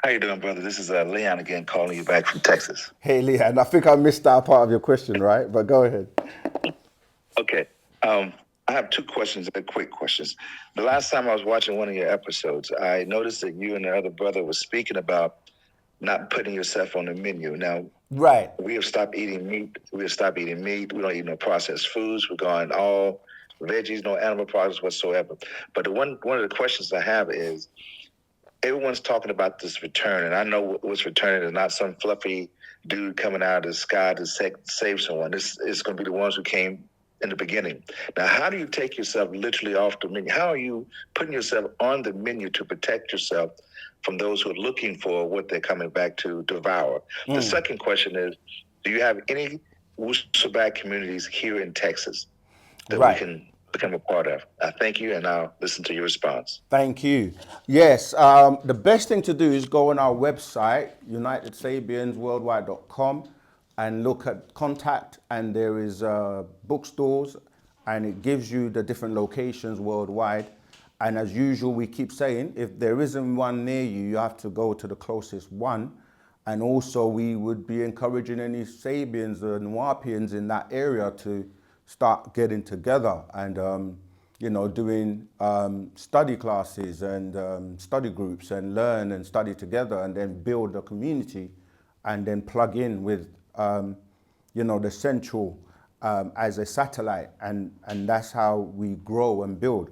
How you doing, brother? This is Leon again, calling you back from Texas. Hey, Leah, and I think I missed that part of your question, right? But go ahead. Okay. Um, I have two questions, they're quick questions. The last time I was watching one of your episodes, I noticed that you and the other brother were speaking about not putting yourself on the menu. Now, Right. we have stopped eating meat. We have stopped eating meat. We don't eat no processed foods. We're going all veggies, no animal products whatsoever. But one of the questions I have is, everyone's talking about this return, and I know what's returning is not some fluffy dude coming out of the sky to save someone. This is going to be the ones who came in the beginning. Now, how do you take yourself literally off the menu? How are you putting yourself on the menu to protect yourself from those who are looking for what they're coming back to devour? The second question is, do you have any Wu-Sabat communities here in Texas that we Right. can become a part of? I thank you, and I'll listen to your response. Thank you. Yes, the best thing to do is go on our website, unitedsabiansworldwide.com, and look at contact, and there is bookstores, and it gives you the different locations worldwide. And as usual, we keep saying, if there isn't one near you, you have to go to the closest one. And also, we would be encouraging any Sabians and Wapians in that area to start getting together and doing study classes and study groups and learn and study together and then build a community and then plug in with the central as a satellite, and that's how we grow and build.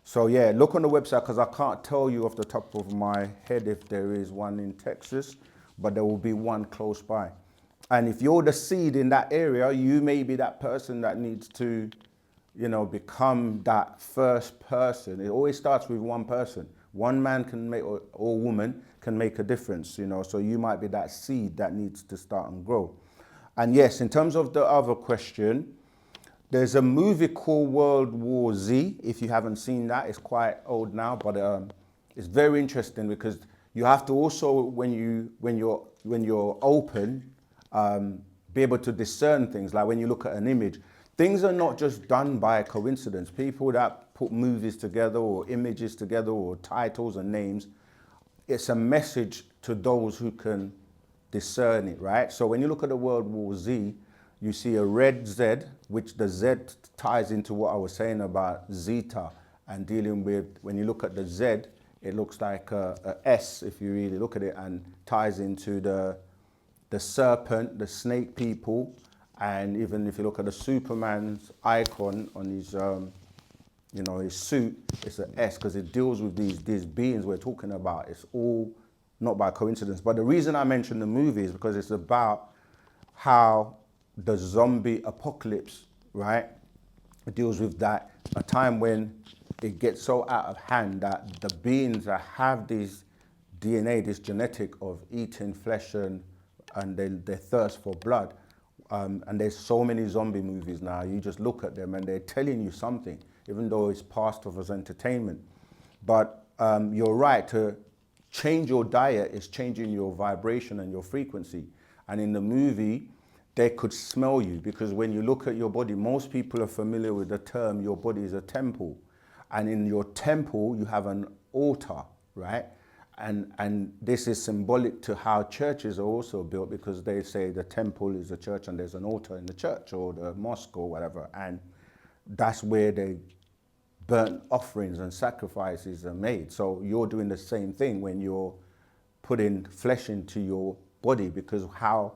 So yeah, look on the website because I can't tell you off the top of my head if there is one in Texas, but there will be one close by. And if you're the seed in that area, you may be that person that needs to, become that first person. It always starts with one person. One man can make, or woman can make a difference, so you might be that seed that needs to start and grow. And yes, in terms of the other question, there's a movie called World War Z. If you haven't seen that, it's quite old now, but it's very interesting because you have to also, when you're open, be able to discern things. Like when you look at an image, things are not just done by coincidence. People that put movies together or images together or titles and names, it's a message to those who can discern it, right? So when you look at the World War Z, you see a red Z, which the Z ties into what I was saying about Zeta and dealing with, when you look at the Z, it looks like a S if you really look at it, and ties into the serpent, the snake people, and even if you look at the Superman's icon on his suit, it's an S because it deals with these beings we're talking about. It's all not by coincidence. But the reason I mentioned the movie is because it's about how the zombie apocalypse, right? It deals with that, a time when it gets so out of hand that the beings that have this DNA, this genetic of eating flesh and they thirst for blood. And there's so many zombie movies now. You just look at them and they're telling you something, even though it's passed off as entertainment. But you're right, to change your diet is changing your vibration and your frequency. And in the movie, they could smell you because when you look at your body, most people are familiar with the term, your body is a temple. And in your temple, you have an altar, right? And this is symbolic to how churches are also built because they say the temple is a church and there's an altar in the church or the mosque or whatever. And that's where they burnt offerings and sacrifices are made. So you're doing the same thing when you're putting flesh into your body because how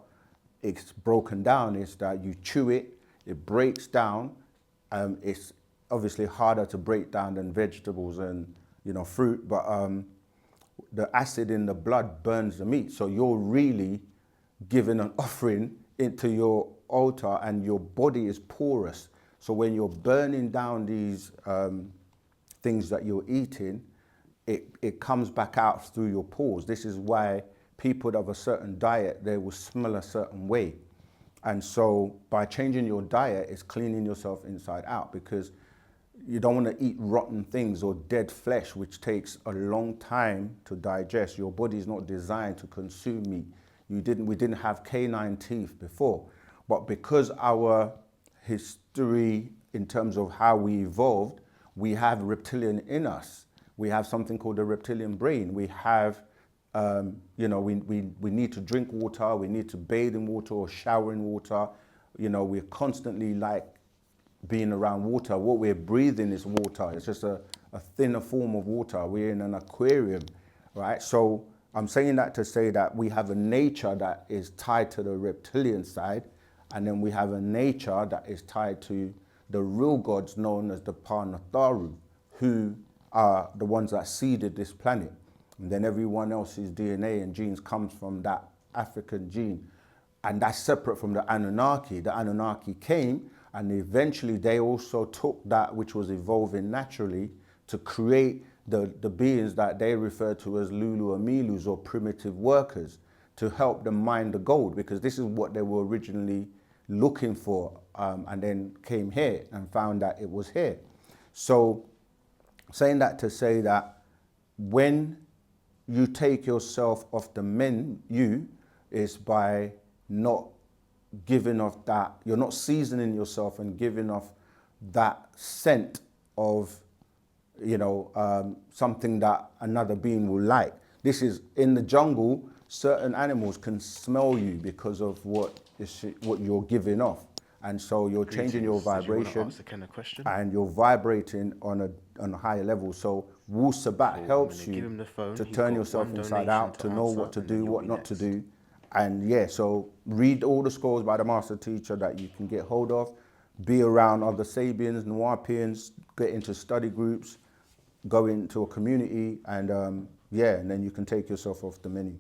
it's broken down is that you chew it, it breaks down. It's obviously harder to break down than vegetables and fruit, but the acid in the blood burns the meat. So you're really giving an offering into your altar and your body is porous. So when you're burning down these things that you're eating, it comes back out through your pores. This is why people that have a certain diet, they will smell a certain way. And so by changing your diet, it's cleaning yourself inside out because you don't want to eat rotten things or dead flesh, which takes a long time to digest. Your body is not designed to consume meat. We didn't have canine teeth before, but because our history in terms of how we evolved, we have reptilian in us. We have something called the reptilian brain. We have You know, we need to drink water, we need to bathe in water or shower in water. You know, we're constantly like being around water. What we're breathing is water. It's just a thinner form of water. We're in an aquarium, right? So I'm saying that to say that we have a nature that is tied to the reptilian side, and then we have a nature that is tied to the real gods known as the Panatharu, who are the ones that seeded this planet. And then everyone else's DNA and genes comes from that African gene. And that's separate from the Anunnaki. The Anunnaki came and eventually they also took that which was evolving naturally to create the beings that they refer to as Lulu Amilus, or primitive workers, to help them mine the gold, because this is what they were originally looking for, and then came here and found that it was here. So saying that to say that when you take yourself off the menu is by not giving off that, you're not seasoning yourself and giving off that scent of, you know, something that another being will like. This is in the jungle, certain animals can smell you because of what you're giving off. And so you're changing your vibration and you're vibrating on a higher level. So Wu-Sabat helps you to turn yourself inside out, to know what to do, what not to do. And yeah, so read all the scrolls by the master teacher that you can get hold of, be around other Sabians, Nuwapians, get into study groups, go into a community, and yeah, and then you can take yourself off the menu.